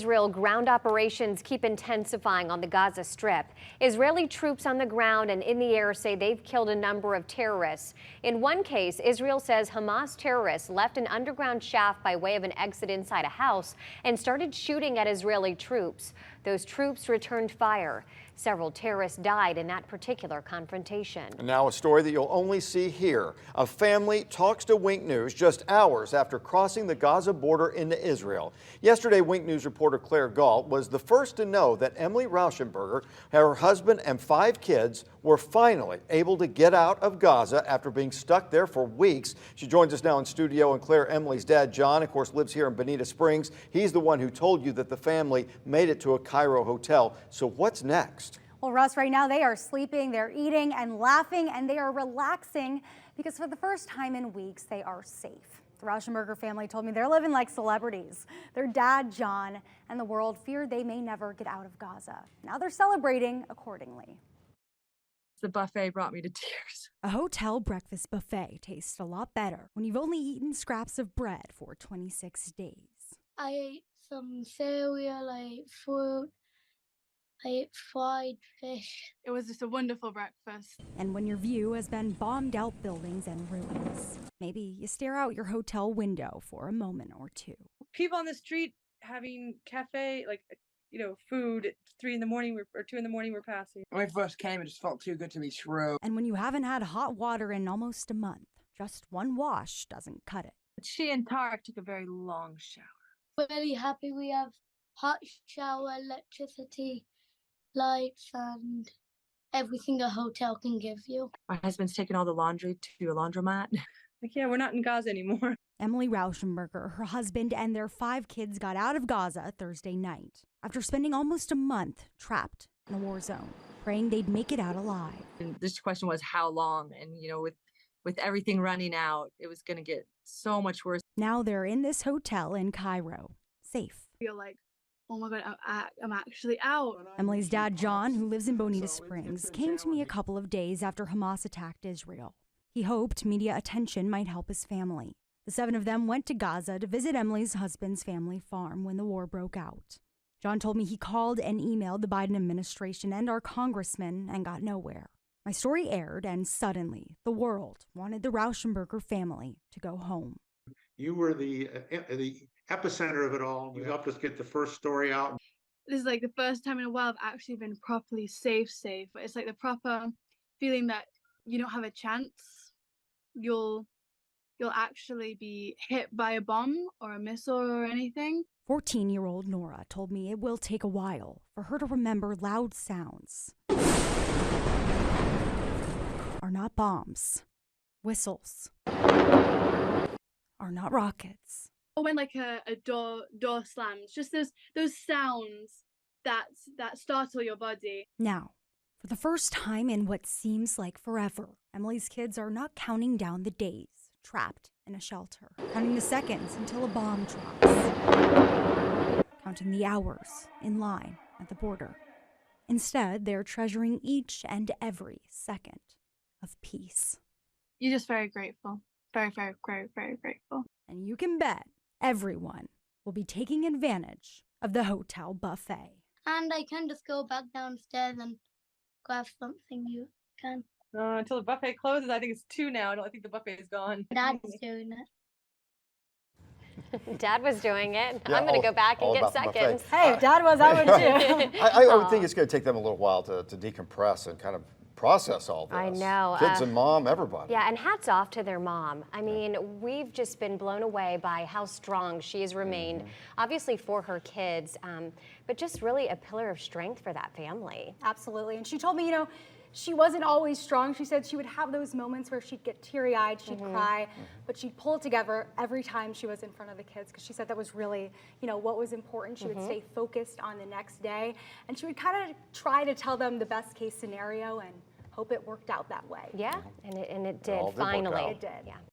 Israel ground operations keep intensifying on the Gaza Strip. Israeli troops on the ground and in the air say they've killed a number of terrorists. In one case, Israel says Hamas terrorists left an underground shaft by way of an exit inside a house and started shooting at Israeli troops. Those troops returned fire. Several terrorists died in that particular confrontation. And now a story that you'll only see here. A family talks to Wink News just hours after crossing the Gaza border into Israel. Yesterday, Wink News reporter Claire Galt was the first to know that Emilee Rauschenberg, her husband and 5 kids were finally able to get out of Gaza after being stuck there for weeks. She joins us now in studio, and Claire, Emilee's dad, John, of course, lives here in Bonita Springs. He's the one who told you that the family made it to a Cairo hotel. So what's next? Well, Russ, right now they are sleeping, they're eating and laughing, and they are relaxing because for the first time in weeks, they are safe. The Rauschenberger family told me they're living like celebrities. Their dad, John, and the world feared they may never get out of Gaza. Now they're celebrating accordingly. The buffet brought me to tears. A hotel breakfast buffet tastes a lot better when you've only eaten scraps of bread for 26 days. I ate some cereal, I ate fruit, I ate fried fish. It was just a wonderful breakfast. And when your view has been bombed out buildings and ruins, maybe you stare out your hotel window for a moment or two. People on the street having cafe, food at 3 in the morning or 2 in the morning were passing. When we first came, it just felt too good to be true. And when you haven't had hot water in almost a month, just one wash doesn't cut it. She and Tarek took a very long shower. Really happy we have hot shower, electricity, lights, and everything a hotel can give you. My husband's taken all the laundry to a laundromat. We're not in Gaza anymore. Emilee Rauschenberger, her husband, and their 5 kids got out of Gaza Thursday night after spending almost a month trapped in a war zone, praying they'd make it out alive. And this question was how long? And, with everything running out, it was going to get so much worse. Now they're in this hotel in Cairo, safe. I feel like, oh my God, I'm actually out. Emilee's dad, John, who lives in Bonita Springs, came to me a couple of days after Hamas attacked Israel. He hoped media attention might help his family. The 7 of them went to Gaza to visit Emilee's husband's family farm when the war broke out. John told me he called and emailed the Biden administration and our congressman and got nowhere. My story aired, and suddenly the world wanted the Rauschenberger family to go home. You were the epicenter of it all. You helped us get the first story out. This is like the first time in a while I've actually been properly safe. But it's like the proper feeling that you don't have a chance. You'll actually be hit by a bomb or a missile or anything. 14-year-old Nora told me it will take a while for her to remember loud sounds are not bombs, whistles are not rockets. Or when like a door slams, just those sounds that startle your body. Now, for the first time in what seems like forever, Emilee's kids are not counting down the days trapped in a shelter, counting the seconds until a bomb drops, counting the hours in line at the border. Instead, they're treasuring each and every second of peace. You're just very grateful. Very, very, very, very grateful. And you can bet everyone will be taking advantage of the hotel buffet. And I can just go back downstairs and grab something you can. Until the buffet closes. I think it's 2 now. I think the buffet is gone. Dad's doing it. Dad was doing it. Yeah, I'm going to go back and all get about the buffet. seconds. Hey, if Dad was, I would too. I would think it's going to take them a little while to decompress and kind of process all this. I know. Kids and mom, everybody. Yeah, and hats off to their mom. I mean, we've just been blown away by how strong she has remained, obviously for her kids, but just really a pillar of strength for that family. Absolutely. And she told me, she wasn't always strong. She said she would have those moments where she'd get teary-eyed, she'd cry, but she'd pull it together every time she was in front of the kids, because she said that was really, what was important. She would stay focused on the next day, and she would kind of try to tell them the best case scenario and hope it worked out that way. Yeah, and it did, all did work finally. out. It did. Yeah.